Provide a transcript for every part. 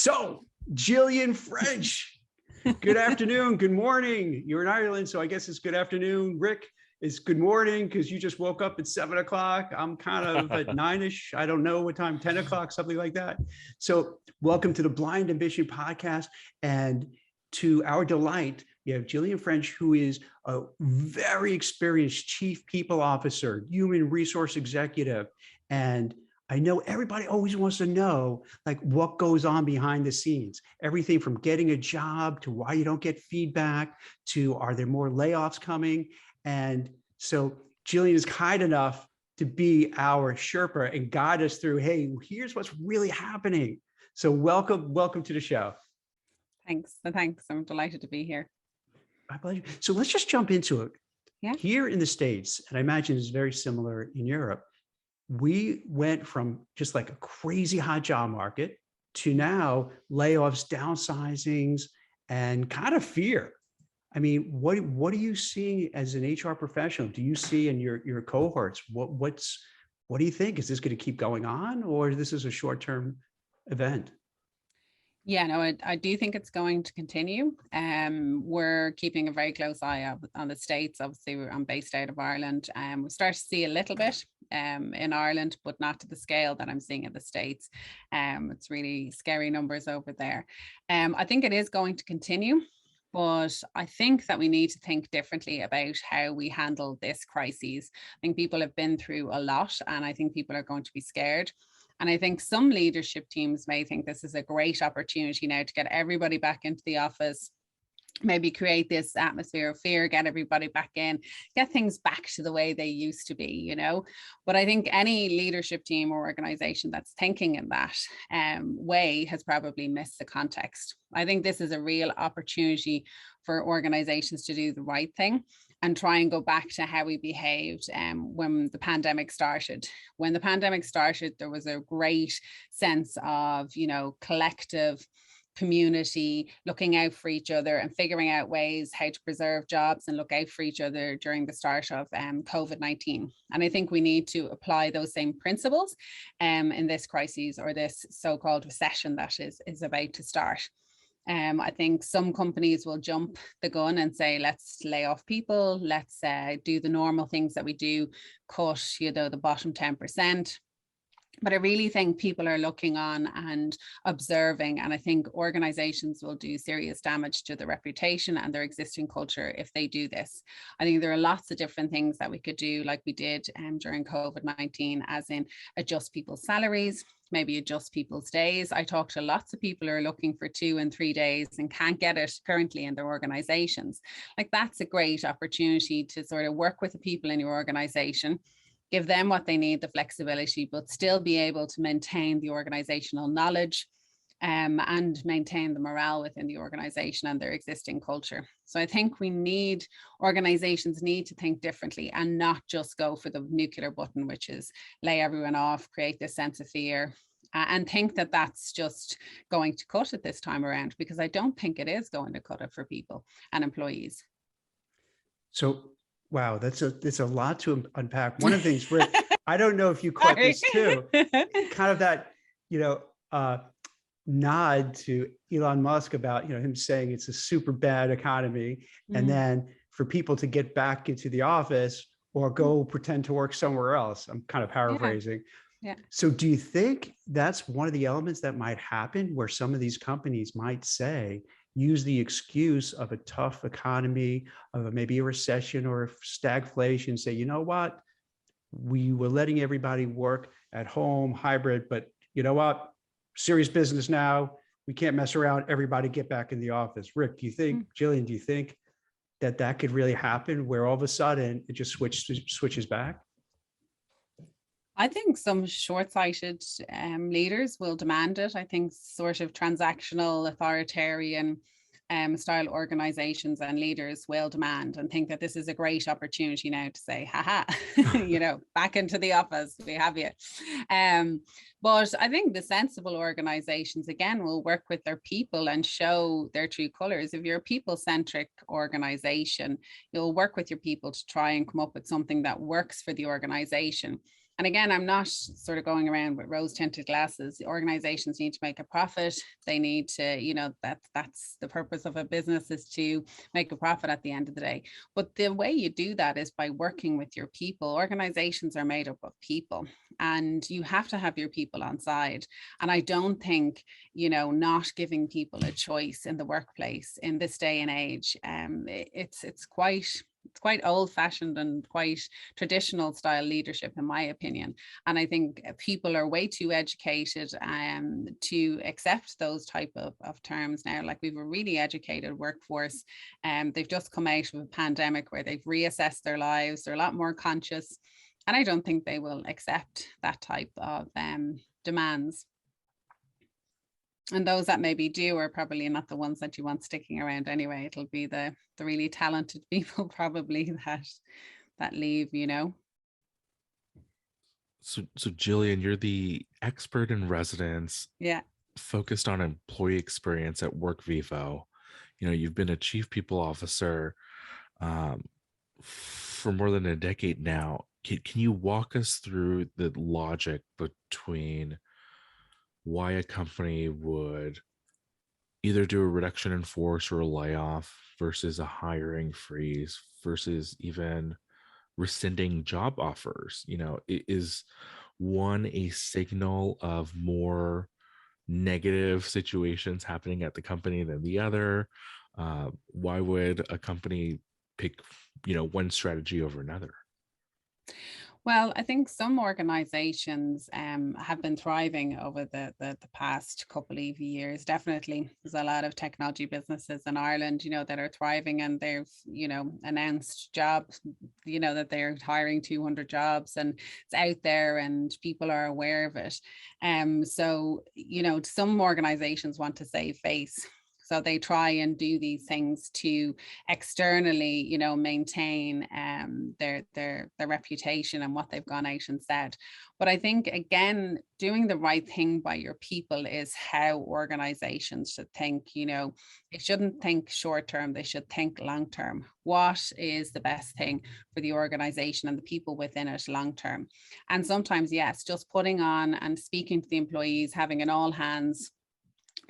So, Gillian French, good afternoon, good morning. You're in Ireland, so I guess it's good afternoon. Rick, it's good morning because you just woke up at 7 o'clock. I'm kind of at 9-ish. I don't know what time, 10 o'clock, something like that. So, welcome to the Blind Ambition podcast. And to our delight, we have Gillian French, who is a very experienced chief people officer, human resource executive. And I know everybody always wants to know, like, what goes on behind the scenes. Everything from getting a job to why you don't get feedback to are there more layoffs coming? And so Gillian is kind enough to be our Sherpa and guide us through, hey, here's what's really happening. So welcome to the show. Thanks. I'm delighted to be here. My pleasure. So let's just jump into it. Yeah. Here in the States, and I imagine it's very similar in Europe, we went from just like a crazy hot job market to now layoffs, downsizings, and kind of fear. I mean, what are you seeing as an HR professional? Do you see in your cohorts? What do you think? Is this going to keep going on, or this is a short-term event? Yeah, no, I do think it's going to continue. We're keeping a very close eye on the States. Obviously, I'm based out of Ireland. We start to see a little bit in Ireland, but not to the scale that I'm seeing in the States. It's really scary numbers over there. I think it is going to continue, but I think that we need to think differently about how we handle this crisis. I think people have been through a lot, and I think people are going to be scared. And I think some leadership teams may think this is a great opportunity now to get everybody back into the office, maybe create this atmosphere of fear, get everybody back in, get things back to the way they used to be, But I think any leadership team or organization that's thinking in that way has probably missed the context. I think this is a real opportunity for organizations to do the right thing and try and go back to how we behaved when the pandemic started. When the pandemic started, there was a great sense of, collective community, looking out for each other and figuring out ways how to preserve jobs and look out for each other during the start of COVID-19. And I think we need to apply those same principles in this crisis or this so-called recession that is about to start. I think some companies will jump the gun and say, let's lay off people, let's do the normal things that we do, cut, the bottom 10%. But I really think people are looking on and observing, and I think organizations will do serious damage to their reputation and their existing culture if they do this. I think there are lots of different things that we could do, like we did during COVID-19, as in adjust people's salaries, maybe adjust people's days. I talk to lots of people who are looking for 2 and 3 days and can't get it currently in their organizations. Like, that's a great opportunity to sort of work with the people in your organization, give them what they need, the flexibility, but still be able to maintain the organizational knowledge and maintain the morale within the organization and their existing culture. So I think organizations need to think differently and not just go for the nuclear button, which is lay everyone off, create this sense of fear, and think that that's just going to cut it this time around, because I don't think it is going to cut it for people and employees. So, wow, that's a lot to unpack. One of the things, Rick, I don't know if you caught this too, kind of that, nod to Elon Musk about, him saying it's a super bad economy. Mm-hmm. And then for people to get back into the office or go pretend to work somewhere else. I'm kind of paraphrasing. Yeah. So do you think that's one of the elements that might happen, where some of these companies might use the excuse of a tough economy, of maybe a recession or stagflation, say, you know what, we were letting everybody work at home, hybrid, but you know what, serious business now, we can't mess around, everybody get back in the office. Rick, do you think, Gillian, do you think that could really happen, where all of a sudden it just switches back? I think some short-sighted leaders will demand it. I think sort of transactional, authoritarian style organizations and leaders will demand and think that this is a great opportunity now to say, haha, back into the office, we have you. But I think the sensible organizations, again, will work with their people and show their true colors. If you're a people-centric organization, you'll work with your people to try and come up with something that works for the organization. And again, I'm not sort of going around with rose tinted glasses. Organizations need to make a profit. They need to, that's the purpose of a business, is to make a profit at the end of the day. But the way you do that is by working with your people. Organizations are made up of people, and you have to have your people on side. And I don't think, not giving people a choice in the workplace in this day and age, it's quite old-fashioned and quite traditional style leadership, in my opinion. And I think people are way too educated to accept those type of terms now. Like, we've a really educated workforce, and they've just come out of a pandemic where they've reassessed their lives. They're a lot more conscious, and I don't think they will accept that type of demands. And those that maybe do are probably not the ones that you want sticking around anyway. It'll be the really talented people probably that leave, So Gillian, you're the expert in residence, Yeah. focused on employee experience at Workvivo. You've been a chief people officer for more than a decade now. Can you walk us through the logic between why a company would either do a reduction in force or a layoff versus a hiring freeze versus even rescinding job offers? Is one a signal of more negative situations happening at the company than the other? Why would a company pick, one strategy over another? Well, I think some organizations have been thriving over the past couple of years. Definitely, there's a lot of technology businesses in Ireland, that are thriving, and they've, announced jobs, that they're hiring 200 jobs, and it's out there and people are aware of it. So, some organizations want to save face. So they try and do these things to externally, maintain their reputation and what they've gone out and said. But I think, again, doing the right thing by your people is how organizations should think. They shouldn't think short term, they should think long term. What is the best thing for the organization and the people within it long term? And sometimes, yes, just putting on and speaking to the employees, having an all hands,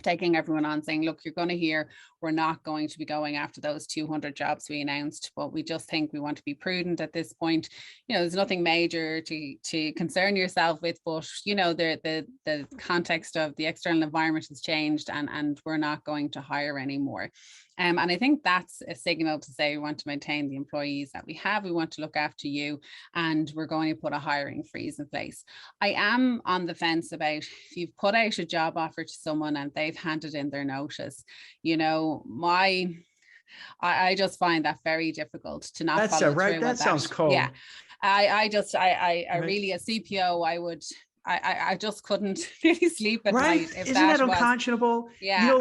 taking everyone on, saying, look, you're going to hear, we're not going to be going after those 200 jobs we announced, but we just think we want to be prudent at this point. There's nothing major to concern yourself with, but the context of the external environment has changed, and we're not going to hire anymore. And I think that's a signal to say we want to maintain the employees that we have. We want to look after you, and we're going to put a hiring freeze in place. I am on the fence about, if you've put out a job offer to someone and they've handed in their notice, I just find that very difficult to not follow through. That sounds cold. Yeah. I really, a CPO, I just couldn't really sleep at night. Isn't that unconscionable? Yeah,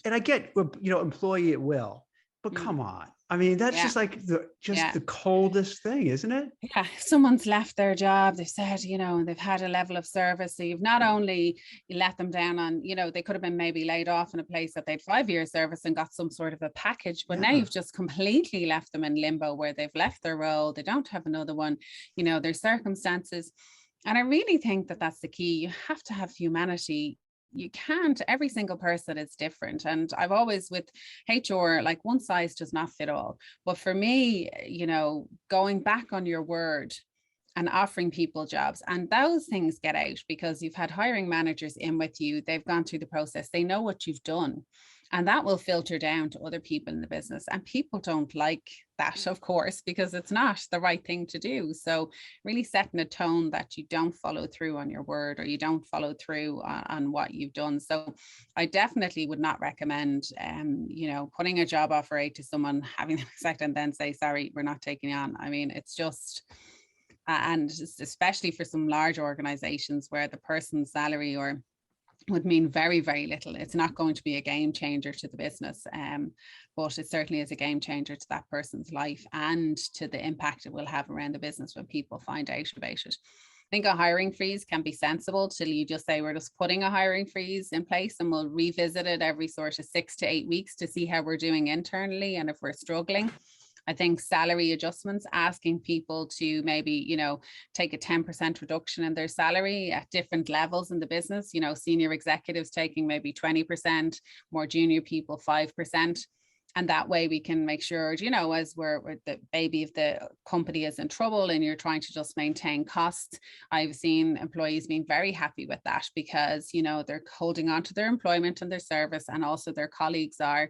and I get, employee at will, but come on. I mean, that's just like the coldest thing, isn't it? Yeah, someone's left their job. They've said, they've had a level of service. So you've not only let them down on, they could have been maybe laid off in a place that they'd 5 years service and got some sort of a package, but now you've just completely left them in limbo where they've left their role. They don't have another one, their circumstances. And I really think that that's the key. You have to have humanity. You can't, every single person is different. And I've always, with HR, like, one size does not fit all. But for me, going back on your word and offering people jobs, and those things get out because you've had hiring managers in with you. They've gone through the process. They know what you've done. And that will filter down to other people in the business. And people don't like that, of course, because it's not the right thing to do. So really setting a tone that you don't follow through on your word, or you don't follow through on what you've done. So I definitely would not recommend, putting a job offer out to someone, having them accept, and then say, sorry, we're not taking you on. I mean, it's just, and especially for some large organizations where the person's salary would mean very, very little. It's not going to be a game changer to the business, but it certainly is a game changer to that person's life and to the impact it will have around the business when people find out about it. I think a hiring freeze can be sensible till you just say, we're just putting a hiring freeze in place and we'll revisit it every sort of 6 to 8 weeks to see how we're doing internally and if we're struggling. I think salary adjustments, asking people to maybe, you know, take a 10% reduction in their salary at different levels in the business, you know, senior executives taking maybe 20%, more junior people 5%. And that way we can make sure, you know, as we're the baby, if the company is in trouble and you're trying to just maintain costs, I've seen employees being very happy with that because, you know, they're holding on to their employment and their service, and also their colleagues are,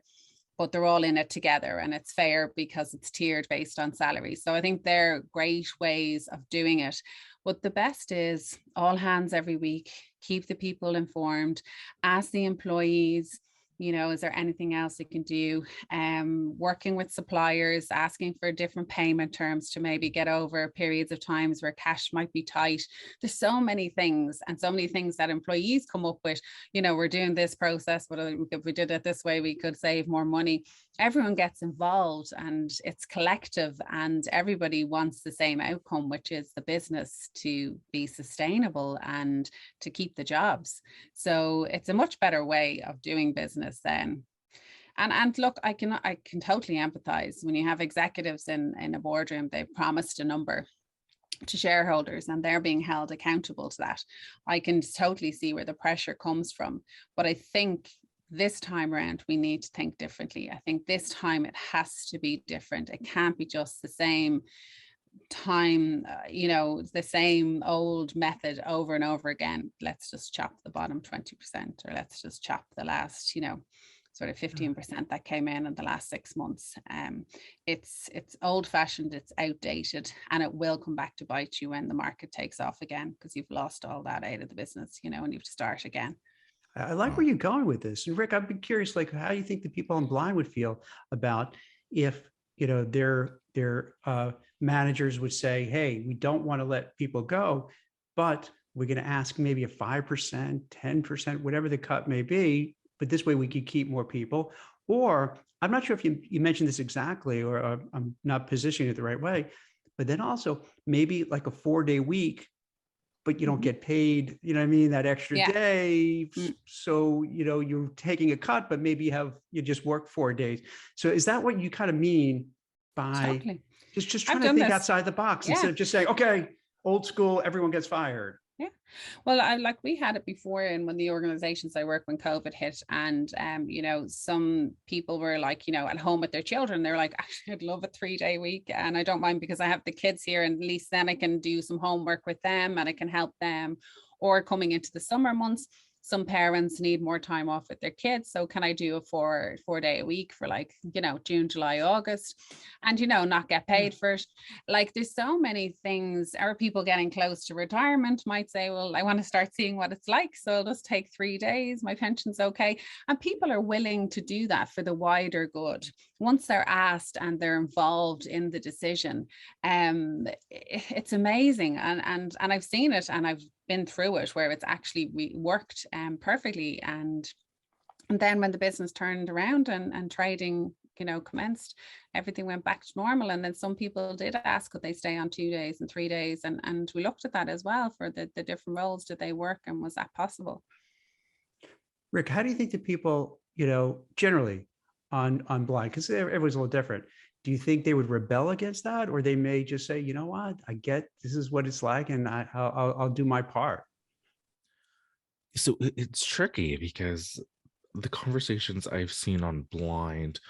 but they're all in it together, and it's fair because it's tiered based on salary. So I think they're great ways of doing it. But the best is all hands every week, keep the people informed, ask the employees, you know, is there anything else you can do? Working with suppliers, asking for different payment terms to maybe get over periods of times where cash might be tight. There's so many things, and so many things that employees come up with. You know, we're doing this process, but if we did it this way, we could save more money. Everyone gets involved, and it's collective, and everybody wants the same outcome, which is the business to be sustainable and to keep the jobs. So it's a much better way of doing business then. And look, I can totally empathize when you have executives in a boardroom. They promised a number to shareholders and they're being held accountable to that. I can totally see where the pressure comes from, but I think this time around we need to think differently. I think this time it has to be different. It can't be just the same time, you know, the same old method over and over again. Let's just chop the bottom 20%, or let's just chop the last, you know, sort of 15% that came in the last 6 months. It's old fashioned, it's outdated, and it will come back to bite you when the market takes off again, because you've lost all that out of the business, you know, and you have to start again. I like where you're going with this. And Rick, I'd be curious, like, how you think the people on Blind would feel about if, you know, their managers would say, hey, we don't want to let people go, but we're going to ask maybe a 5%, 10%, whatever the cut may be, but this way we could keep more people. Or I'm not sure if you mentioned this exactly, or I'm not positioning it the right way, but then also maybe like a 4-day week, but you don't get paid, you know what I mean, that extra day. So, you know, you're taking a cut, but maybe you just work 4 days. So is that what you kind of mean by just trying to think outside the box instead of just saying, okay, old school, everyone gets fired? Yeah. Well, we had it before in one of the organizations I work when COVID hit, and you know, some people were like, you know, at home with their children. They're like, actually, I'd love a 3-day week, and I don't mind because I have the kids here, and at least then I can do some homework with them and I can help them. Or coming into the summer months, some parents need more time off with their kids. So can I do a 4-day a week for, like, you know, June, July, August, and, you know, not get paid for it? Like, there's so many things. Are people getting close to retirement might say, well, I want to start seeing what it's like, so I'll just take 3 days. My pension's okay. And people are willing to do that for the wider good. Once they're asked and they're involved in the decision, it's amazing. And I've seen it, and I've been through it where it's actually worked perfectly. And then when the business turned around and trading, you know, commenced, everything went back to normal. And then some people did ask, could they stay on 2 days and 3 days? And we looked at that as well for the different roles. Did they work, and was that possible? Rick, how do you think the people, you know, generally on Blind, because everyone's a little different, do you think they would rebel against that, or they may just say, you know what, I get this is what it's like, and I'll do my part? So it's tricky because the conversations I've seen on Blind,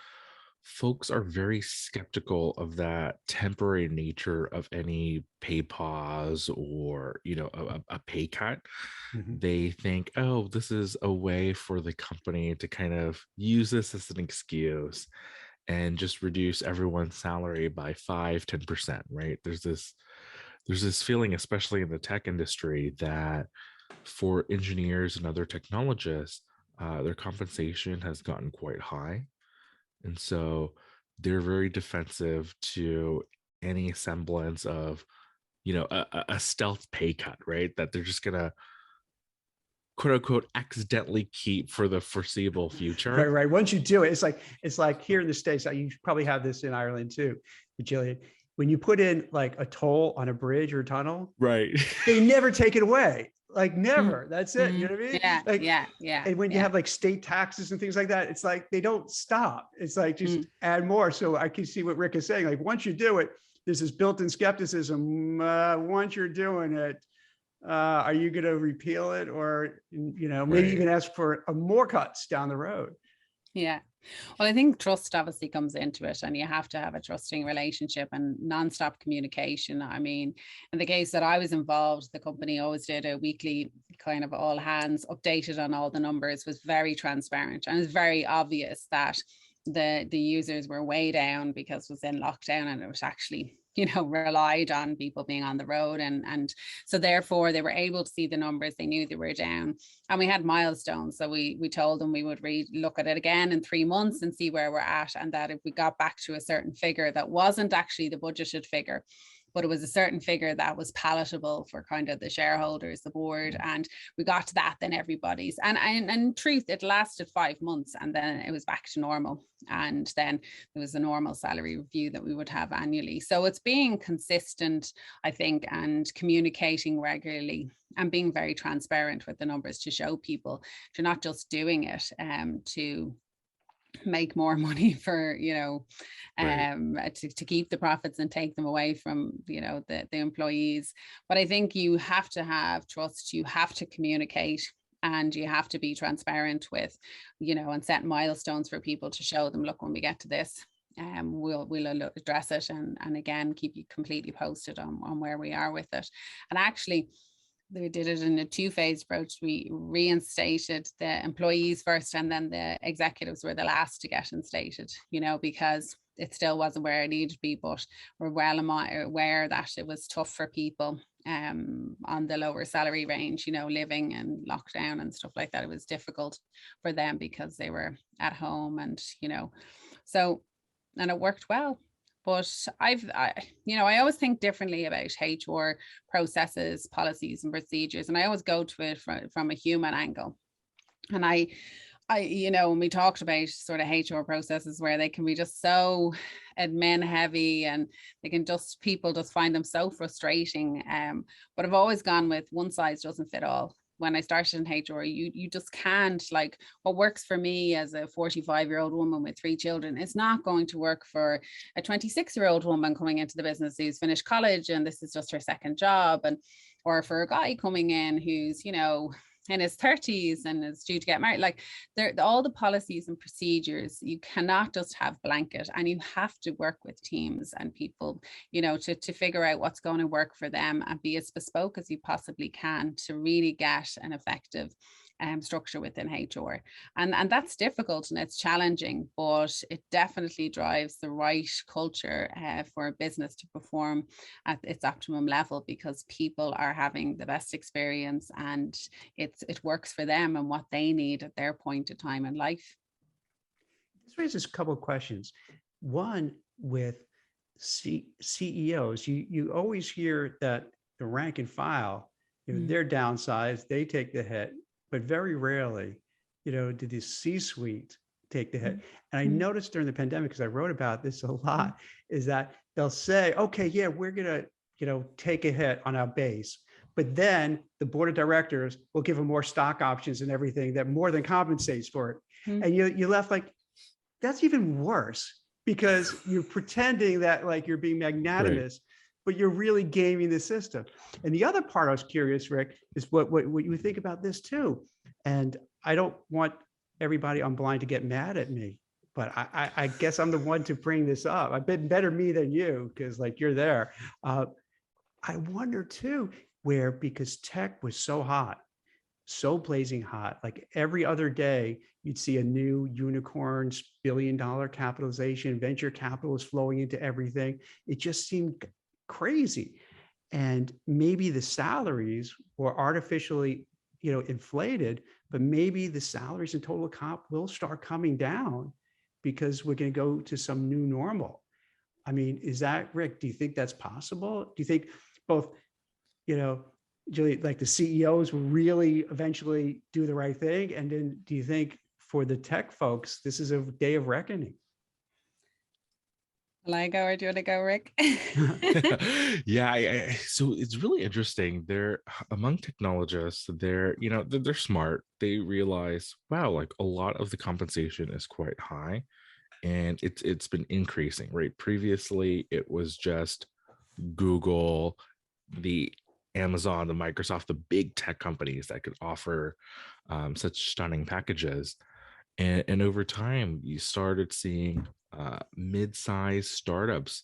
folks are very skeptical of that temporary nature of any pay pause or, you know, a pay cut. They think, oh, this is a way for the company to kind of use this as an excuse and just reduce everyone's salary by 5-10%, right? There's this feeling, especially in the tech industry, that for engineers and other technologists, their compensation has gotten quite high. And so they're very defensive to any semblance of, you know, a stealth pay cut, right? That they're just gonna, quote unquote, accidentally keep for the foreseeable future. Right. Once you do it, it's like here in the States, you probably have this in Ireland too, Gillian. When you put in like a toll on a bridge or a tunnel, right, they never take it away. like never. That's it. You know what I mean? Yeah, Like, yeah. and when you have like state taxes and things like that, it's like they don't stop. It's like just add more. So I can see what Rick is saying. Like once you do it, there's this built-in skepticism. Once you're doing it, are you going to repeal it, or maybe even ask for more cuts down the road? Yeah. Well, I think trust obviously comes into it, and you have to have a trusting relationship and nonstop communication. I mean, in the case that I was involved, the company always did a weekly kind of all hands updated on all the numbers, was very transparent, and it was very obvious that the users were way down because it was in lockdown, and it was actually relied on people being on the road, and so therefore they were able to see the numbers. They knew they were down, and we had milestones. So we told them we would look at it again in 3 months and see where we're at, and that if we got back to a certain figure that wasn't actually the budgeted figure, but it was a certain figure that was palatable for kind of the shareholders, the board, and we got to that, then everybody's, and in truth, it lasted 5 months, and then it was back to normal. And then there was a normal salary review that we would have annually. So it's being consistent, I think, and communicating regularly and being very transparent with the numbers to show people you're not just doing it to make more money for to keep the profits and take them away from the employees. But I think you have to have trust, you have to communicate, and you have to be transparent with and set milestones for people to show them, look, when we get to this, we'll address it, and again keep you completely posted on where we are with it. And actually they did it in a 2-phase approach. We reinstated the employees first, and then the executives were the last to get instated, because it still wasn't where it needed to be. But we're well aware that it was tough for people on the lower salary range, living in lockdown and stuff like that. It was difficult for them because they were at home, and and it worked well. But I always think differently about HR processes, policies, and procedures, and I always go to it from a human angle. And I when we talked about sort of HR processes where they can be just so admin heavy, and people just find them so frustrating. But I've always gone with one size doesn't fit all. When I started in HR, you just can't, like, what works for me as a 45-year-old woman with 3 children, it's not going to work for a 26-year-old woman coming into the business who's finished college and this is just her second job, or for a guy coming in who's in his 30s and is due to get married. Like, all the policies and procedures, you cannot just have blanket, and you have to work with teams and people, to figure out what's going to work for them and be as bespoke as you possibly can to really get an effective structure within HR. And that's difficult and it's challenging, but it definitely drives the right culture for a business to perform at its optimum level, because people are having the best experience and it works for them and what they need at their point of time in life. This raises a couple of questions. One, with CEOs, you always hear that the rank and file, they're downsized, they take the hit, but very rarely, did the C-suite take the hit. And I noticed during the pandemic, because I wrote about this a lot, is that they'll say, okay, yeah, we're going to, take a hit on our base, but then the board of directors will give them more stock options and everything that more than compensates for it. And you left like, that's even worse, because you're pretending that like you're being magnanimous, but you're really gaming the system. And the other part I was curious, Rick, is what you think about this too. And I don't want everybody on Blind to get mad at me, but I guess I'm the one to bring this up. I've been better me than you, because like you're there. I wonder too, because tech was so hot, so blazing hot, like every other day you'd see a new unicorn, billion-dollar capitalization, venture capital is flowing into everything. It just seemed crazy. And maybe the salaries were artificially, inflated, but maybe the salaries in total comp will start coming down because we're going to go to some new normal. I mean, is that, Rick, do you think that's possible? Do you think both, Gillian, like the CEOs will really eventually do the right thing? And then do you think for the tech folks, this is a day of reckoning? Will I go or do you want to go, Rick? Yeah, so it's really interesting. They're among technologists. They're smart. They realize, wow, like a lot of the compensation is quite high, and it's been increasing. Right, previously it was just Google, the Amazon, the Microsoft, the big tech companies that could offer such stunning packages. And over time, you started seeing mid-sized startups,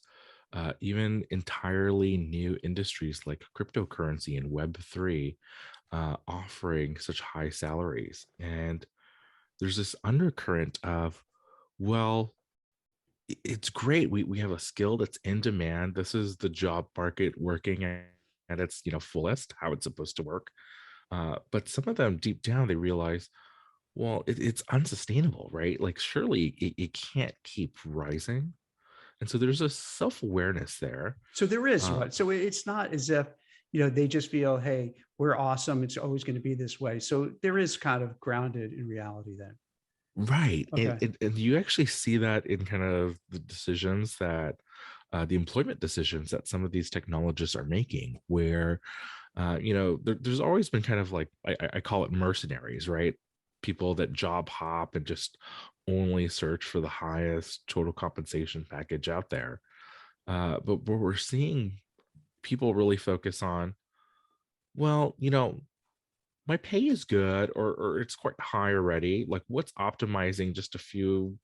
even entirely new industries like cryptocurrency and Web3, offering such high salaries. And there's this undercurrent of, well, it's great. We have a skill that's in demand. This is the job market working at its fullest, how it's supposed to work. But some of them deep down, they realize, well, it's unsustainable, right? Like, surely it can't keep rising. And so there's a self-awareness there. So there is Uh, what. So it's not as if, they just feel, hey, we're awesome. It's always going to be this way. So there is kind of grounded in reality then. right. And, Okay. and you actually see that in kind of the decisions that the employment decisions that some of these technologists are making, where there's always been kind of like, I call it mercenaries, right? People that job hop and just only search for the highest total compensation package out there. But what we're seeing people really focus on, well, my pay is good, or it's quite high already. Like, what's optimizing just a few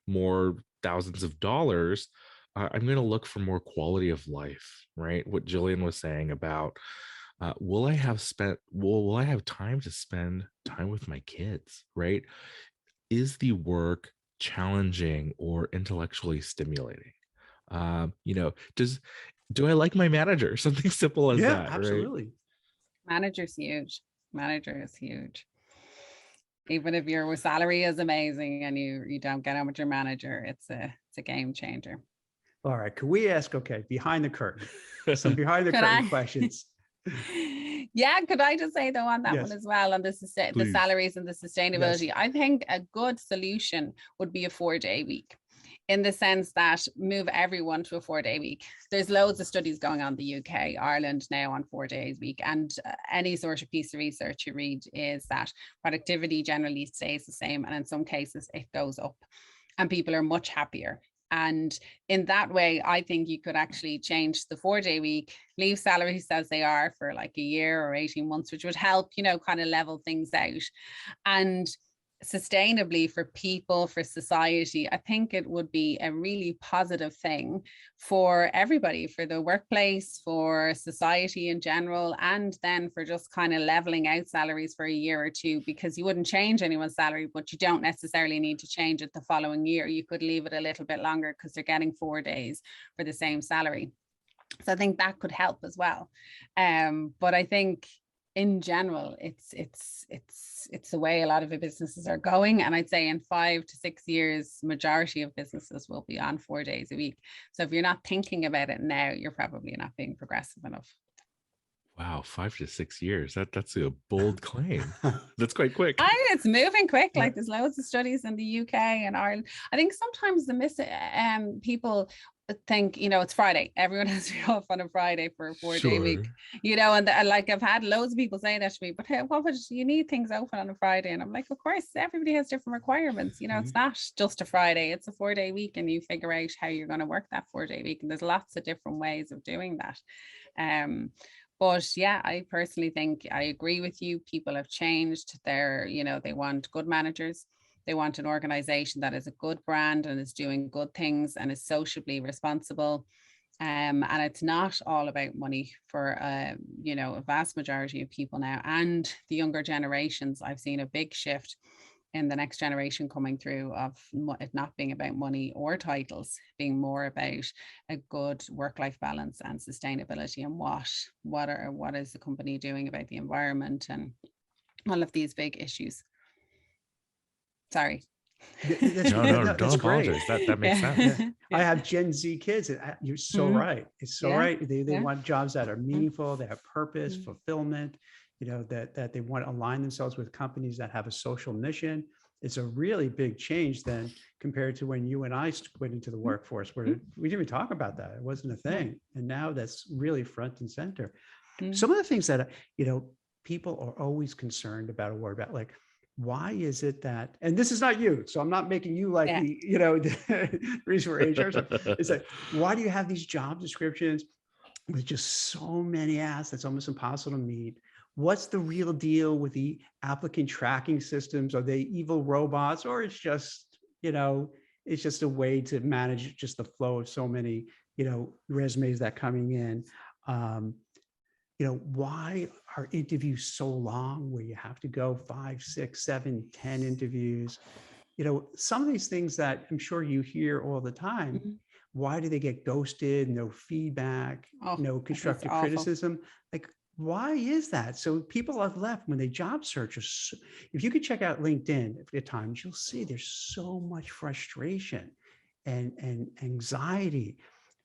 more thousands of dollars? I'm going to look for more quality of life, right? What Gillian was saying about, will I have time to spend time with my kids, right? Is the work challenging or intellectually stimulating? Do I like my manager? Something simple as Yeah, that, right? absolutely. Manager's huge. Manager is huge. Even if your salary is amazing and you don't get on with your manager, it's a game changer. All right. Could we ask, okay, behind the curtain, some behind the Could curtain I? questions? Yeah, could I just say though on that one Yes, as well, on the Please. salaries and the sustainability, yes. I think a good solution would be a 4-day week, in the sense that move everyone to a 4-day week. There's loads of studies going on in the UK, Ireland now on 4 days a week, and any sort of piece of research you read is that productivity generally stays the same, and in some cases it goes up, and people are much happier. And in that way, I think you could actually change the 4-day week, leave salaries as they are for like a year or 18 months, which would help, kind of level things out. And sustainably for people, for society, I think it would be a really positive thing for everybody, for the workplace, for society in general, and then for just kind of leveling out salaries for a year or two, because you wouldn't change anyone's salary, but you don't necessarily need to change it the following year. You could leave it a little bit longer because they're getting 4 days for the same salary. So I think that could help as well. But I think in general, it's the way a lot of businesses are going. And I'd say in 5 to 6 years, majority of businesses will be on 4 days a week. So if you're not thinking about it now, you're probably not being progressive enough. Wow, 5 to 6 years. That's a bold claim. That's quite quick. It's moving quick. Like, there's loads of studies in the UK and Ireland. I think sometimes people think, it's Friday. Everyone has to be off on a Friday for a 4-day week, and like I've had loads of people say that to me, but hey, what would you need things open on a Friday? And I'm like, of course, everybody has different requirements. It's not just a Friday, it's a 4-day week, and you figure out how you're going to work that 4-day week. And there's lots of different ways of doing that. But yeah, I personally think I agree with you. People have changed. They want good managers. They want an organization that is a good brand and is doing good things and is socially responsible. And it's not all about money for, a vast majority of people now. And the younger generations, I've seen a big shift in the next generation coming through of it not being about money or titles, being more about a good work-life balance and sustainability, and what is the company doing about the environment and all of these big issues. Sorry. No, That's don't great. apologize. That makes sense. Yeah. I have Gen Z kids, and you're so right. It's so right. They want jobs that are meaningful, they have purpose, fulfillment, that they want to align themselves with companies that have a social mission. It's a really big change then compared to when you and I went into the workforce, where we didn't even talk about that. It wasn't a thing. And now that's really front and center. Some of the things that, people are always concerned about or worried about, like, why is it that, and this is not you, so I'm not making you like the reason for HR stuff. It's like, why do you have these job descriptions with just so many asks that's almost impossible to meet? What's the real deal with the applicant tracking systems? Are they evil robots, or it's just, it's just a way to manage just the flow of so many, resumes that coming in? Why are interviews so long, where you have to go 5, 6, 7, 10 interviews? Some of these things that I'm sure you hear all the time. Why do they get ghosted? No feedback, no constructive criticism. Like, why is that? So people have left when they job search. If you could check out LinkedIn at times, you'll see there's so much frustration and anxiety,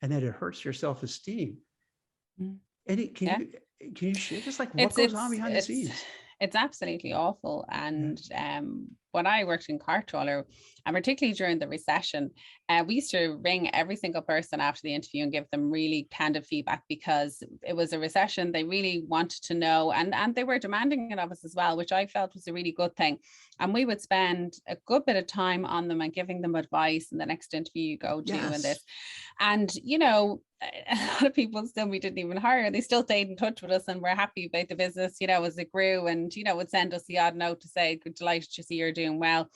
and that it hurts your self-esteem. And can you share just like what goes on behind the scenes? It's absolutely awful. And when I worked in cart trawler, and particularly during the recession, we used to ring every single person after the interview and give them really candid feedback, because it was a recession. They really wanted to know, and they were demanding it of us as well, which I felt was a really good thing. And we would spend a good bit of time on them and giving them advice in the next interview you go to and this. And, a lot of people still we didn't even hire. They still stayed in touch with us and we're happy about the business, as it grew, and, would send us the odd note to say, delighted to see you're doing well.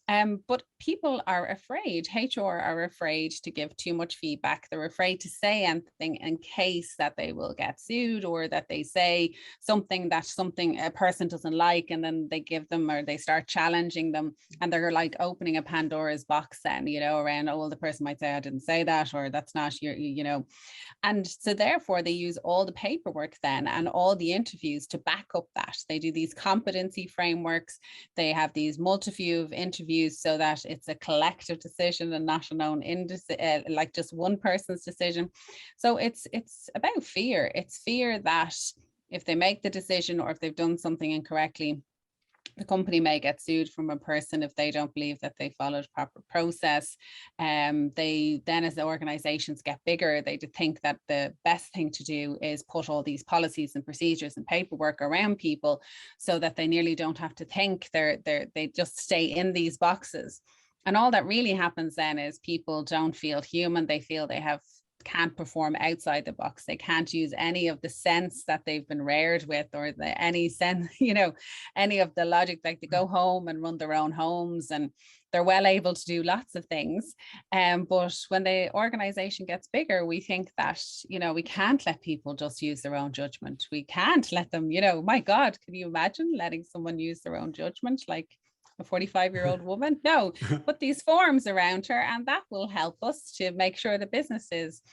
But people are afraid, HR are afraid to give too much feedback. They're afraid to say anything in case that they will get sued, or that they say something a person doesn't like, and then they give them, or they start challenging them, and they're like opening a Pandora's box then, around, the person might say, I didn't say that, or that's not your, And so therefore they use all the paperwork then and all the interviews to back up that. They do these competency frameworks. They have these multitude of interviews so that it's a collective decision and not an own like just one person's decision. So it's about fear. It's fear that if they make the decision, or if they've done something incorrectly, the company may get sued from a person if they don't believe that they followed proper process. They then, as the organizations get bigger, they think that the best thing to do is put all these policies and procedures and paperwork around people, so that they nearly don't have to think. They just stay in these boxes. And all that really happens then is people don't feel human. They feel they can't perform outside the box. They can't use any of the sense that they've been reared with, or any sense, any of the logic. Like, they go home and run their own homes, and they're well able to do lots of things. But when the organization gets bigger, we think that, we can't let people just use their own judgment. We can't let them, my God, can you imagine letting someone use their own judgment? Like a 45-year-old woman? No, put these forms around her, and that will help us to make sure the business is,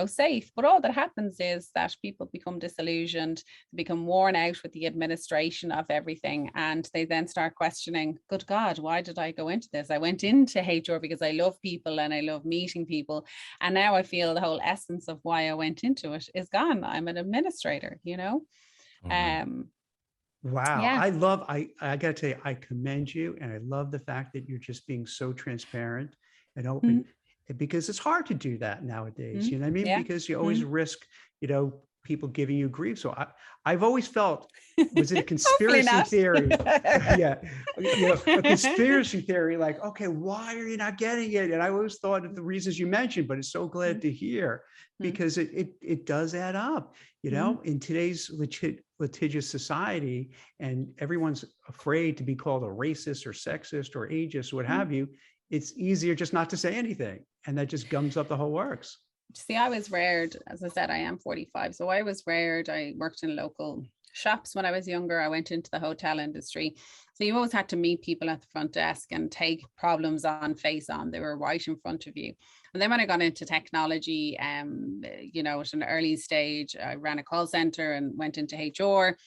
safe. But all that happens is that people become disillusioned, become worn out with the administration of everything, and they then start questioning, good God, why did I go into this? I went into HR because I love people and I love meeting people, and now I feel the whole essence of why I went into it is gone. I'm an administrator, Wow. Yeah. I got to tell you, I commend you. And I love the fact that you're just being so transparent and open, because it's hard to do that nowadays. You know what I mean? Yeah. Because you always risk, people giving you grief. So I've always felt, was it a conspiracy theory? Yeah. A conspiracy theory, like, okay, why are you not getting it? And I always thought of the reasons you mentioned, but it's so glad to hear, because it does add up, in today's litigious society, and everyone's afraid to be called a racist or sexist or ageist or what have you. It's easier just not to say anything. And that just gums up the whole works. See, I was reared, as I said, I am 45. So I was reared. I worked in local shops when I was younger. I went into the hotel industry. So you always had to meet people at the front desk and take problems face on. They were right in front of you. And then when I got into technology, at an early stage, I ran a call center and went into HR.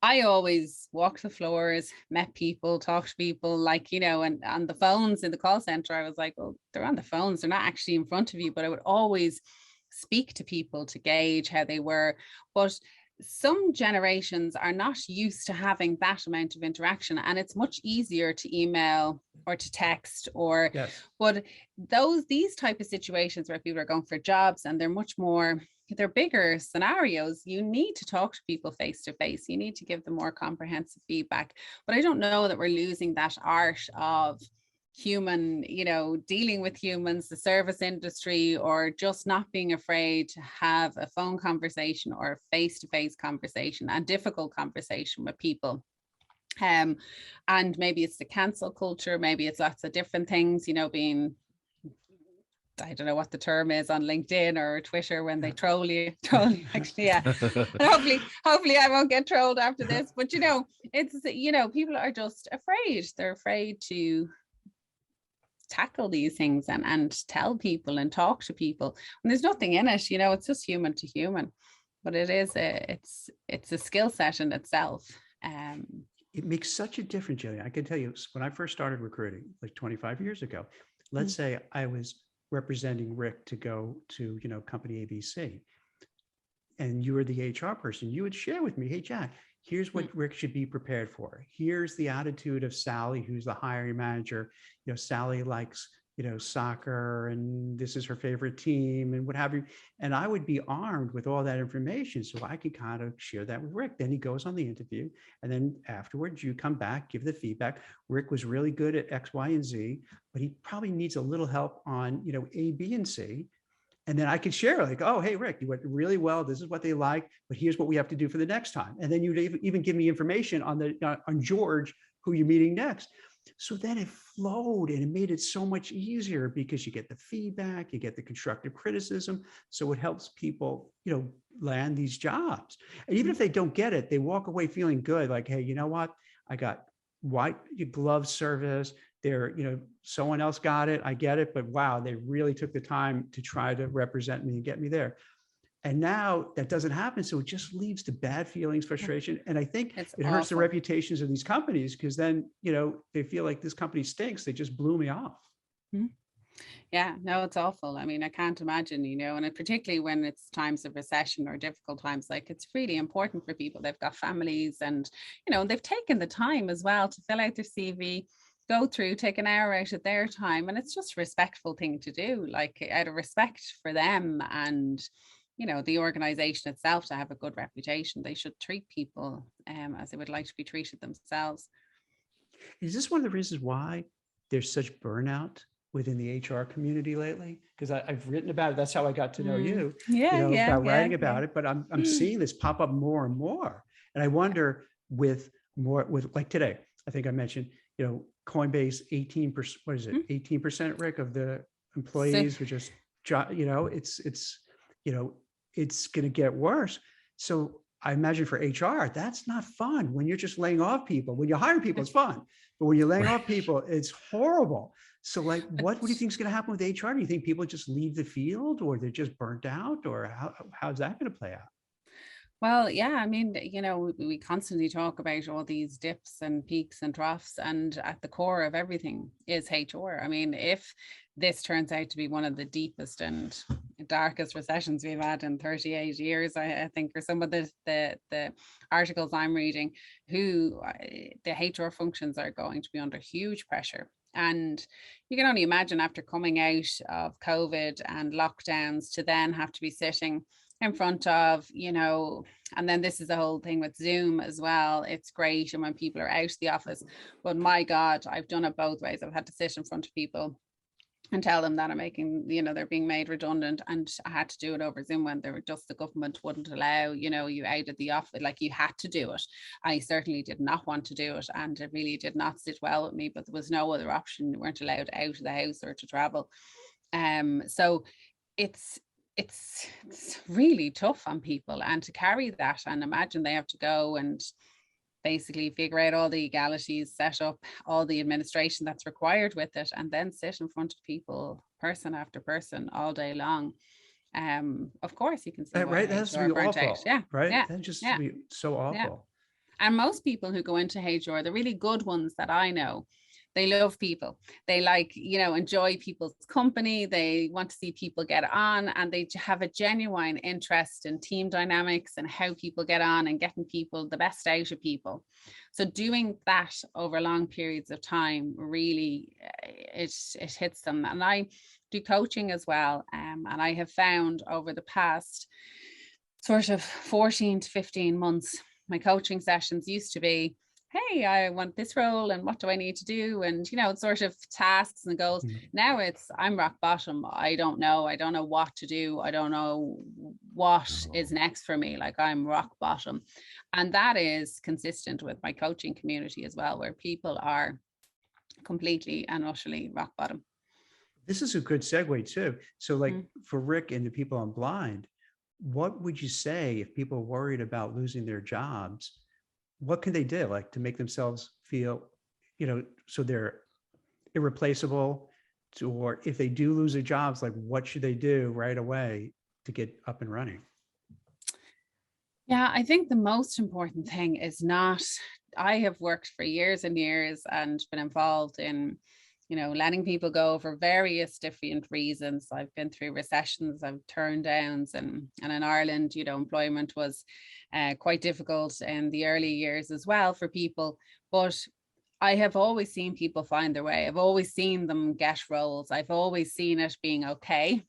I always walked the floors, met people, talked to people, and on the phones in the call center, I was like, well, they're on the phones. They're not actually in front of you. But I would always speak to people to gauge how they were. But some generations are not used to having that amount of interaction, and it's much easier to email or to text or, Yes. but these type of situations where people are going for jobs and they're bigger scenarios, you need to talk to people face to face. You need to give them more comprehensive feedback. But I don't know that we're losing that art of human, dealing with humans, the service industry, or just not being afraid to have a phone conversation or a face-to-face conversation, a difficult conversation with people. And maybe it's the cancel culture, maybe it's lots of different things, being, I don't know what the term is on LinkedIn or Twitter when they troll you actually, yeah. And hopefully I won't get trolled after this, but it's, people are just afraid. They're afraid to tackle these things and tell people and talk to people. And there's nothing in it, it's just human to human. But it's a skill set in itself. It makes such a difference, Gillian. I can tell you, when I first started recruiting, like 25 years ago, let's say I was representing Rick to go to, company ABC, and you were the HR person, you would share with me, hey, Jack, here's what Rick should be prepared for. Here's the attitude of Sally, who's the hiring manager. Sally likes, soccer, and this is her favorite team and what have you. And I would be armed with all that information so I could kind of share that with Rick. Then he goes on the interview. And then afterwards, you come back, give the feedback. Rick was really good at X, Y, and Z, but he probably needs a little help on, A, B, and C. And then I could share like, oh, hey, Rick, you went really well. This is what they like, but here's what we have to do for the next time. And then you'd even give me information on George, who you're meeting next. So then it flowed and it made it so much easier because you get the feedback, you get the constructive criticism. So it helps people, land these jobs. And even if they don't get it, they walk away feeling good. Like, hey, you know what? I got white glove service. Someone else got it. I get it. But wow, they really took the time to try to represent me and get me there. And now that doesn't happen. So it just leads to bad feelings, frustration. And I think it hurts the reputations of these companies because then, they feel like this company stinks. They just blew me off. Mm-hmm. Yeah, no, it's awful. I mean, I can't imagine, and particularly when it's times of recession or difficult times, like it's really important for people. They've got families and, they've taken the time as well to fill out their CV, go through, take an hour out of their time. And it's just a respectful thing to do, like out of respect for them and, the organization itself to have a good reputation. They should treat people as they would like to be treated themselves. Is this one of the reasons why there's such burnout within the HR community lately? Because I've written about it. That's how I got to know you. Writing about it. But I'm seeing this pop up more and more. And I wonder with like today, I think I mentioned, Coinbase 18%. What is it? 18%, Rick, of the employees were just, it's going to get worse. So I imagine for HR, that's not fun when you're just laying off people. When you hire people, it's fun. But when you're laying off people, it's horrible. So like, what do you think is going to happen with HR? Do you think people just leave the field or they're just burnt out, or how's that going to play out? Well, yeah, I mean, we constantly talk about all these dips and peaks and troughs, and at the core of everything is HR. I mean, if this turns out to be one of the deepest and darkest recessions we've had in 38 years, I think, for some of the articles I'm reading, the HR functions are going to be under huge pressure. And you can only imagine after coming out of COVID and lockdowns to then have to be sitting in front of, and then this is the whole thing with Zoom as well. It's great. And when people are out of the office, but my God, I've done it both ways. I've had to sit in front of people and tell them that I'm making, they're being made redundant. And I had to do it over Zoom when the government wouldn't allow, you out of the office, like you had to do it. I certainly did not want to do it. And it really did not sit well with me, but there was no other option. We weren't allowed out of the house or to travel. So it's really tough on people, and to carry that and imagine they have to go and basically figure out all the legalities, set up all the administration that's required with it, and then sit in front of people, person after person, all day long. Of course, you can see right. That's to be awful. Out. Yeah, right. Yeah. That just to be so awful. Yeah. And most people who go into HR, the really good ones that I know, They love people. They like, enjoy people's company. They want to see people get on, and they have a genuine interest in team dynamics and how people get on and getting people the best out of people. So doing that over long periods of time, really, it hits them. And I do coaching as well. And I have found over the past sort of 14 to 15 months, my coaching sessions used to be, hey, I want this role and what do I need to do? And, sort of tasks and goals. Now it's, I'm rock bottom. I don't know what to do. I don't know what is next for me. Like, I'm rock bottom. And that is consistent with my coaching community as well, where people are completely and utterly rock bottom. This is a good segue too. So like for Rick and the people on Blind, what would you say if people are worried about losing their jobs? What can they do, like, to make themselves feel, so they're irreplaceable? Or if they do lose their jobs, like, what should they do right away to get up and running? Yeah, I think the most important thing is not, I have worked for years and years and been involved in, letting people go for various different reasons. I've been through recessions, I've turned downs, and in Ireland, employment was quite difficult in the early years as well for people. But I have always seen people find their way. I've always seen them get roles. I've always seen it being okay.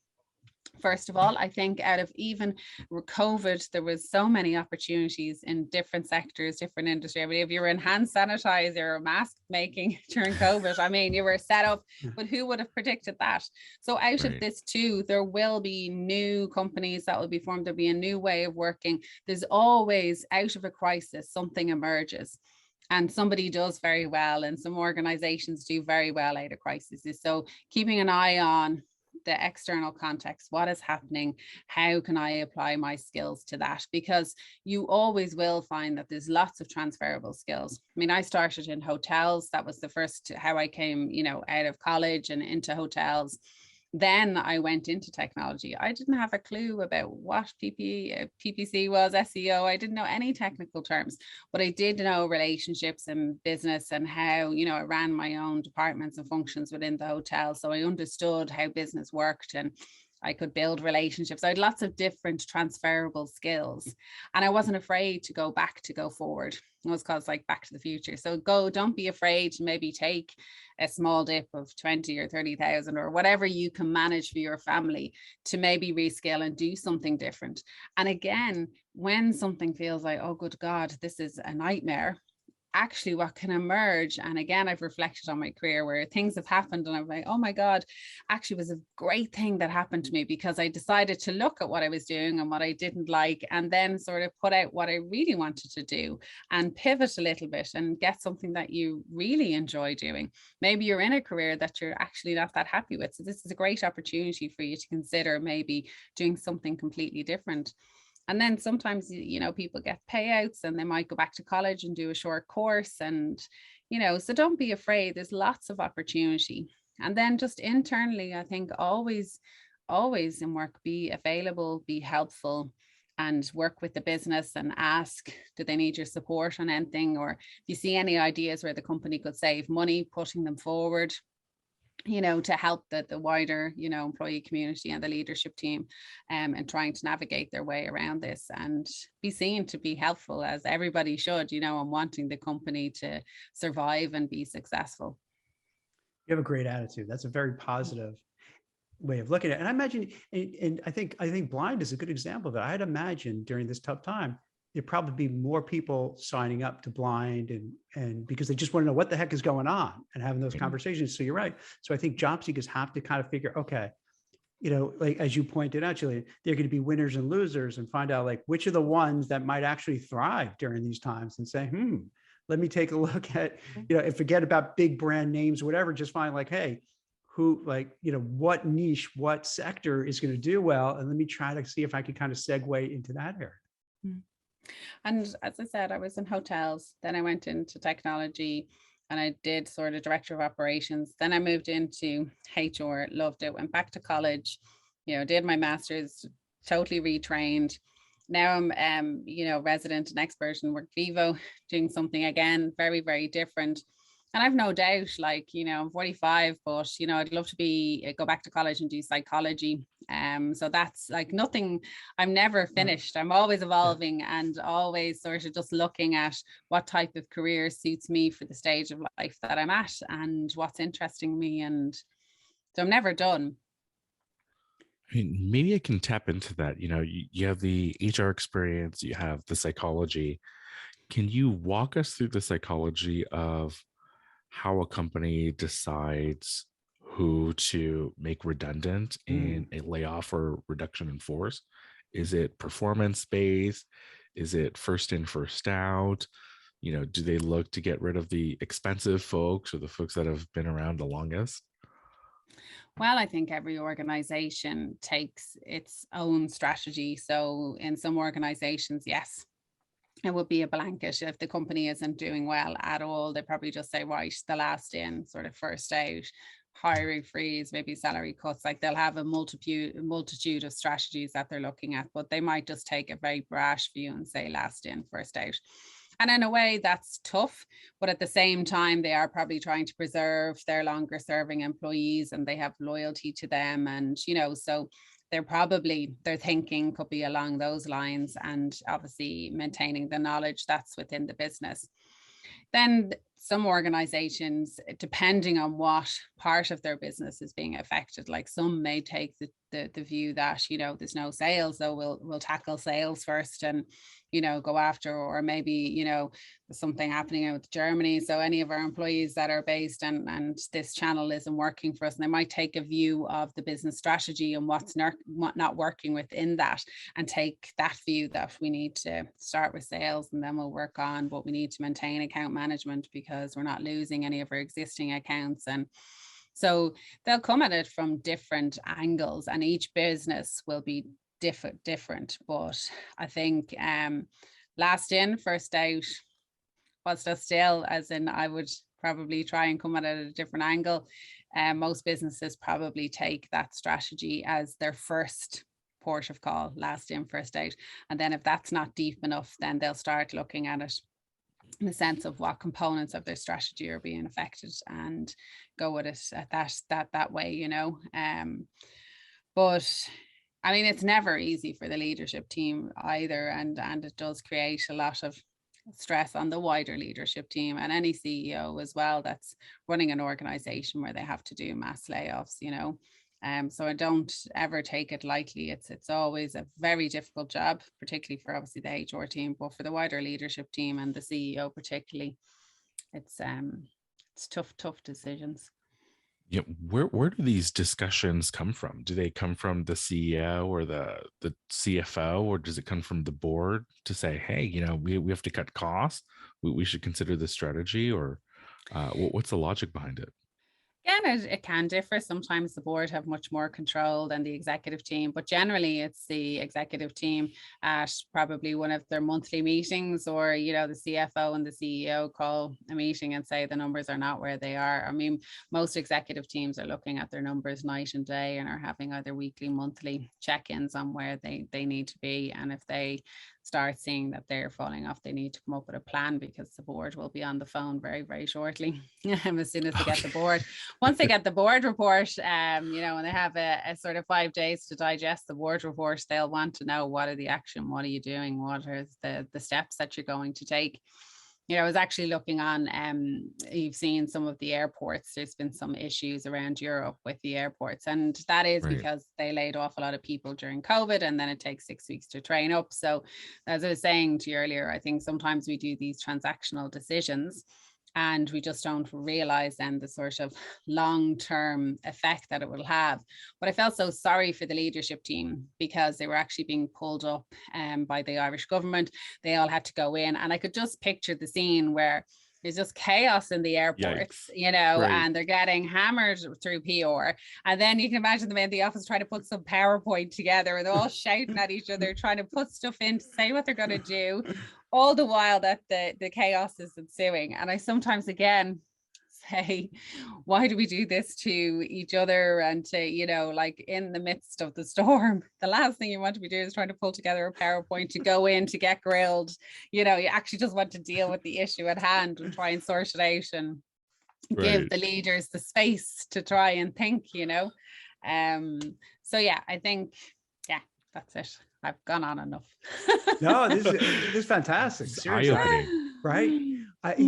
First of all, I think out of even COVID, there was so many opportunities in different sectors, different industry. I mean, if you were in hand sanitizer or mask making during COVID, I mean, you were set up, but who would have predicted that? So out of this too, there will be new companies that will be formed. There'll be a new way of working. There's always, out of a crisis, something emerges. And somebody does very well, and some organizations do very well out of crises. So keeping an eye on the external context, what is happening, how can I apply my skills to that? Because you always will find that there's lots of transferable skills. I mean, I started in hotels. That was the first, how I came, out of college and into hotels. Then I went into technology. I didn't have a clue about what PPC was, SEO. I didn't know any technical terms, but I did know relationships and business and how, I ran my own departments and functions within the hotel. So I understood how business worked and I could build relationships. I had lots of different transferable skills, and I wasn't afraid to go forward. It was called like Back to the Future. So don't be afraid to maybe take a small dip of 20 or 30,000 or whatever you can manage for your family to maybe reskill and do something different. And again, when something feels like, oh, good God, this is a nightmare, actually what can emerge, and again, I've reflected on my career where things have happened and I'm like, oh my God, actually it was a great thing that happened to me because I decided to look at what I was doing and what I didn't like, and then sort of put out what I really wanted to do and pivot a little bit and get something that you really enjoy doing. Maybe you're in a career that you're actually not that happy with. So this is a great opportunity for you to consider maybe doing something completely different. And then sometimes, people get payouts and they might go back to college and do a short course. And, so don't be afraid. There's lots of opportunity. And then just internally, I think always in work, be available, be helpful, and work with the business and ask, do they need your support on anything? Or if you see any ideas where the company could save money, putting them forward, to help the wider, employee community and the leadership team and trying to navigate their way around this and be seen to be helpful, as everybody should, and wanting the company to survive and be successful. You have a great attitude. That's a very positive way of looking at it. And I imagine, and I think Blind is a good example of that. I'd imagine during this tough time, there'd probably be more people signing up to Blind and because they just want to know what the heck is going on and having those conversations. So you're right. So I think job seekers have to kind of figure, okay, like as you pointed out, Gillian, they're going to be winners and losers, and find out like which are the ones that might actually thrive during these times and say, let me take a look at, and forget about big brand names, whatever, just find like, hey, who, like, what niche, what sector is going to do well. And let me try to see if I can kind of segue into that area. And as I said, I was in hotels, then I went into technology and I did sort of director of operations. Then I moved into HR, loved it, went back to college, did my master's, totally retrained. Now I'm, resident and expert in Workvivo, doing something again, very, very different. And I've no doubt, like, I'm 45, but, I'd love to go back to college and do psychology. So that's like nothing, I'm never finished. I'm always evolving and always sort of just looking at what type of career suits me for the stage of life that I'm at and what's interesting me. And so I'm never done. I mean, media can tap into that. You have the HR experience, you have the psychology. Can you walk us through the psychology of how a company decides who to make redundant in a layoff or reduction in force? Is it performance based? Is it first in, first out? Do they look to get rid of the expensive folks or the folks that have been around the longest? Well, I think every organization takes its own strategy. So in some organizations, yes, it would be a blanket. If the company isn't doing well at all, they probably just say, right, the last in, sort of first out, hiring freeze, maybe salary cuts. Like they'll have a multitude of strategies that they're looking at, but they might just take a very brash view and say last in, first out. And in a way, that's tough. But at the same time, they are probably trying to preserve their longer serving employees and they have loyalty to them. And, so their thinking could be along those lines, and obviously maintaining the knowledge that's within the business. Then some organizations, depending on what part of their business is being affected, like some may take the view that, there's no sales, so we'll tackle sales first and, go after, or maybe, there's something happening with Germany. So any of our employees that are based and this channel isn't working for us, and they might take a view of the business strategy and what's not working within that, and take that view that we need to start with sales and then we'll work on, but we need to maintain account management because we're not losing any of our existing accounts. And so they'll come at it from different angles, and each business will be different. But I think last in, first out was just still, as in I would probably try and come at it at a different angle. Most businesses probably take that strategy as their first port of call, last in, first out. And then if that's not deep enough, then they'll start looking at it in the sense of what components of their strategy are being affected and go with it at that way, but I mean, it's never easy for the leadership team either, and it does create a lot of stress on the wider leadership team and any CEO as well that's running an organization where they have to do mass layoffs, so I don't ever take it lightly. It's always a very difficult job, particularly for obviously the HR team, but for the wider leadership team and the CEO particularly, it's tough decisions. Yeah, where do these discussions come from? Do they come from the CEO or the CFO, or does it come from the board to say, hey, we have to cut costs, we should consider this strategy, or what's the logic behind it? Again, it can differ. Sometimes the board have much more control than the executive team, but generally it's the executive team at probably one of their monthly meetings, or, the CFO and the CEO call a meeting and say the numbers are not where they are. I mean, most executive teams are looking at their numbers night and day and are having either weekly, monthly check-ins on where they need to be. And if they start seeing that they're falling off, they need to come up with a plan, because the board will be on the phone very, very shortly. As soon as they get the board, once they get the board report, and they have a sort of 5 days to digest the board report, they'll want to know, what are the action, what are you doing, what are the steps that you're going to take. I was actually looking on, you've seen some of the airports, there's been some issues around Europe with the airports, and that is Right. because they laid off a lot of people during COVID, and then it takes 6 weeks to train up. So as I was saying to you earlier, I think sometimes we do these transactional decisions and we just don't realize then the sort of long-term effect that it will have. But I felt so sorry for the leadership team, because they were actually being pulled up by the Irish government. They all had to go in, and I could just picture the scene where there's just chaos in the airports, Right. and they're getting hammered through PR. And then you can imagine them in the office trying to put some PowerPoint together, and they're all shouting at each other, trying to put stuff in to say what they're going to do, all the while that the chaos is ensuing. And I sometimes, again, say, why do we do this to each other? And to, like, in the midst of the storm, the last thing you want to be doing is trying to pull together a PowerPoint to go in to get grilled. You actually just want to deal with the issue at hand and try and sort it out. And give the leaders the space to try and think, so yeah, I think, yeah, that's it. I've gone on enough. No, this is fantastic. Seriously, right?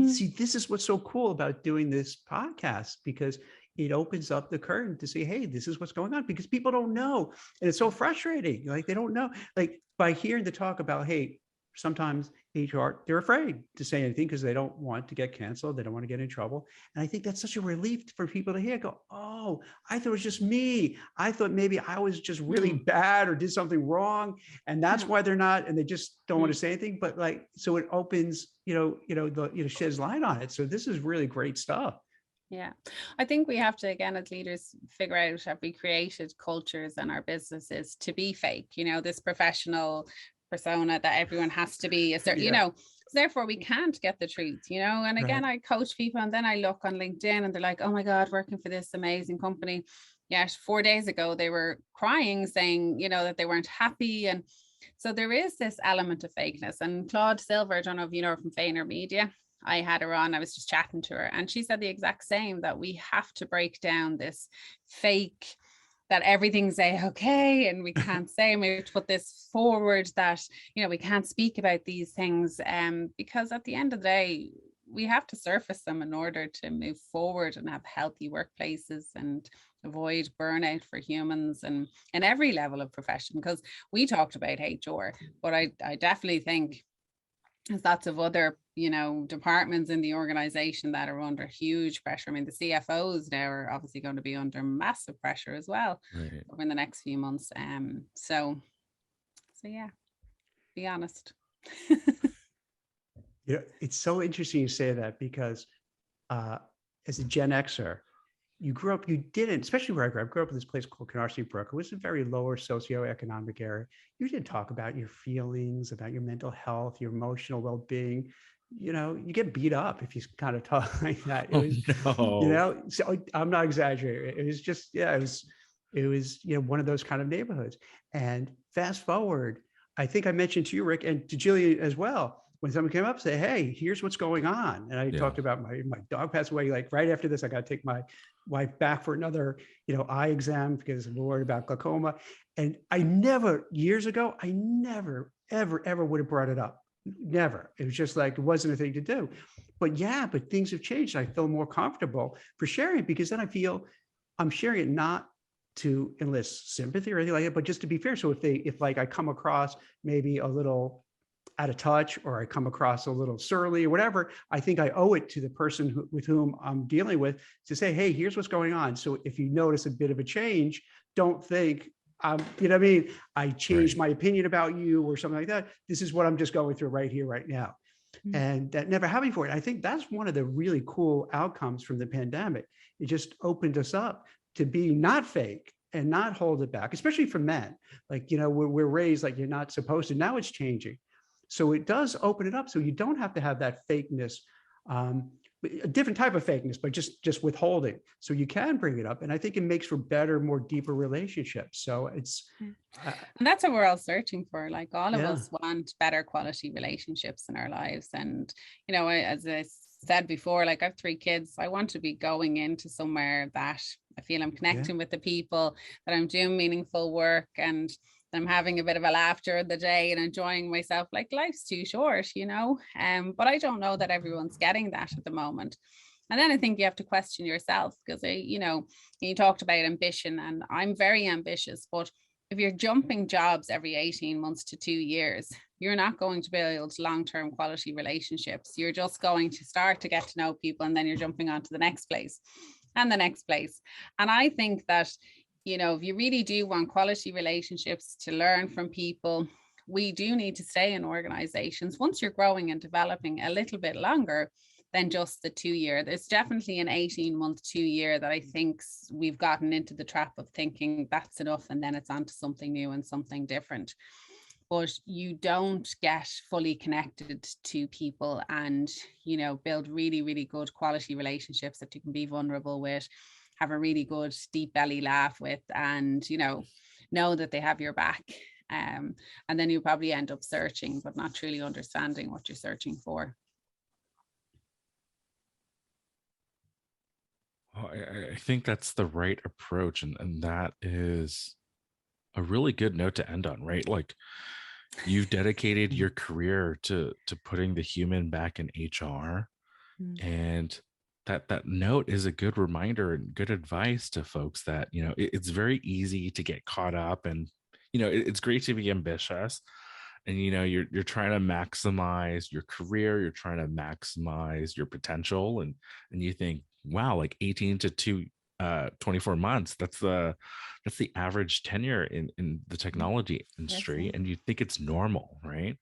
See, this is what's so cool about doing this podcast, because it opens up the curtain to say, hey, this is what's going on, because people don't know. And it's so frustrating. Like, they don't know. Like, by hearing the talk about, hey, sometimes HR, they're afraid to say anything because they don't want to get canceled. They don't want to get in trouble. And I think that's such a relief for people to hear. Go, oh, I thought it was just me. I thought maybe I was just really bad or did something wrong. And that's why they're not, and they just don't want to say anything. But like, so it opens, sheds light on it. So this is really great stuff. Yeah, I think we have to, again, as leaders, figure out, have we created cultures in our businesses to be fake, this professional persona that everyone has to be a certain, so therefore we can't get the truth, and again, I coach people and then I look on LinkedIn and they're like, oh my God, working for this amazing company. Yet 4 days ago, they were crying, saying, that they weren't happy. And so there is this element of fakeness. And Claude Silver, I don't know if you know her from VaynerMedia, I had her on, I was just chatting to her, and she said the exact same, that we have to break down this fake, that everything's okay and we can't say, and we have to put this forward, that, we can't speak about these things, because at the end of the day, we have to surface them in order to move forward and have healthy workplaces and avoid burnout for humans and in every level of profession. Because we talked about HR, but I definitely think there's lots of other, departments in the organization that are under huge pressure. I mean, the CFOs now are obviously going to be under massive pressure as well over the next few months. So yeah, be honest. It's so interesting you say that, because as a Gen Xer, you didn't, especially where I grew up in this place called Canarsie Brook. It was a very lower socioeconomic area. You didn't talk about your feelings, about your mental health, your emotional well-being. You get beat up if you kind of talk like that. It was, so I'm not exaggerating. It was just, it was, one of those kind of neighborhoods. And fast forward, I think I mentioned to you, Rick, and to Gillian as well, when someone came up and say, hey, here's what's going on. And I talked about my dog passed away. Like right after this, I got to take my wife back for another, eye exam because I'm worried about glaucoma. And years ago, I never, ever would have brought it up. Never. It was just like, it wasn't a thing to do. But things have changed. I feel more comfortable for sharing, because then I feel I'm sharing it not to enlist sympathy or anything like that, but just to be fair. So if I come across maybe a little out of touch, or I come across a little surly or whatever, I think I owe it to the person with whom I'm dealing with to say, hey, here's what's going on. So if you notice a bit of a change, don't think, I changed my opinion about you or something like that. This is what I'm just going through right here, right now. And that never happened before. And I think that's one of the really cool outcomes from the pandemic. It just opened us up to be not fake and not hold it back, especially for men. Like, we're raised like you're not supposed to. Now it's changing. So it does open it up. So you don't have to have that fakeness, a different type of fakeness, but just withholding. So you can bring it up. And I think it makes for better, more deeper relationships. So it's. And that's what we're all searching for. Like all of us want better quality relationships in our lives. And, as I said before, like I have 3 kids. I want to be going into somewhere that I feel I'm connecting with the people, that I'm doing meaningful work, and I'm having a bit of a laugh during the day and enjoying myself. Like life's too short, but I don't know that everyone's getting that at the moment. And then I think you have to question yourself, because, you talked about ambition, and I'm very ambitious, but if you're jumping jobs every 18 months to 2 years, you're not going to build long-term quality relationships. You're just going to start to get to know people, and then you're jumping on to the next place and the next place. And I think that, if you really do want quality relationships, to learn from people, we do need to stay in organizations once you're growing and developing a little bit longer than just the 2 year. There's definitely an 18-month, 2 year that I think we've gotten into the trap of thinking that's enough, and then it's on to something new and something different. But you don't get fully connected to people and, build really, really good quality relationships that you can be vulnerable with, have a really good deep belly laugh with, and, know that they have your back. And then you probably end up searching, but not truly understanding what you're searching for. I think that's the right approach, and that is a really good note to end on, right? Like, you've dedicated your career to putting the human back in HR, Mm. and that note is a good reminder and good advice to folks that, it's very easy to get caught up, and it's great to be ambitious, and you're trying to maximize your career, you're trying to maximize your potential, and you think, wow, like 18 to 24 months, that's the average tenure in the technology industry, Yes. and you think it's normal, right?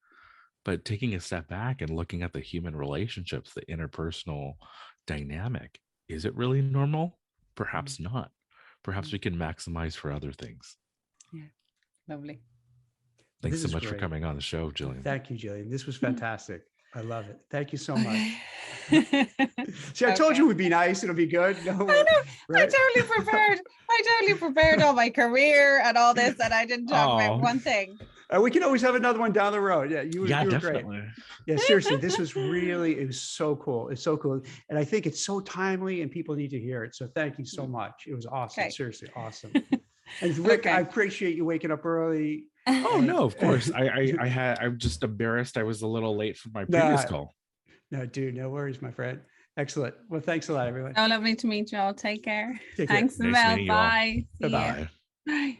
But taking a step back and looking at the human relationships, the interpersonal dynamic, is it really normal? Perhaps not. Perhaps we can maximize for other things. Yeah, lovely. Thanks This so is much for great. coming on the show, Gillian. Thank you, Gillian. This was fantastic. I love it. Thank you so much. Okay. See, I told you it would be nice. It'll be good. No, I know. right? I totally prepared all my career and all this, and I didn't talk about one thing. We can always have another one down the road. Yeah, you were definitely great. Yeah, seriously, this was it was so cool. It's so cool. And I think it's so timely and people need to hear it. So thank you so much. It was awesome. Okay. Seriously, awesome. And Rick, I appreciate you waking up early. Oh, no, of course. I'm just embarrassed. I was a little late for my previous call. No, dude, no worries, my friend. Excellent. Well, thanks a lot, everyone. So lovely to meet you all. Take care. Take care. Thanks, Nice Mel. meeting you all. Bye. See ya. Bye-bye. Bye.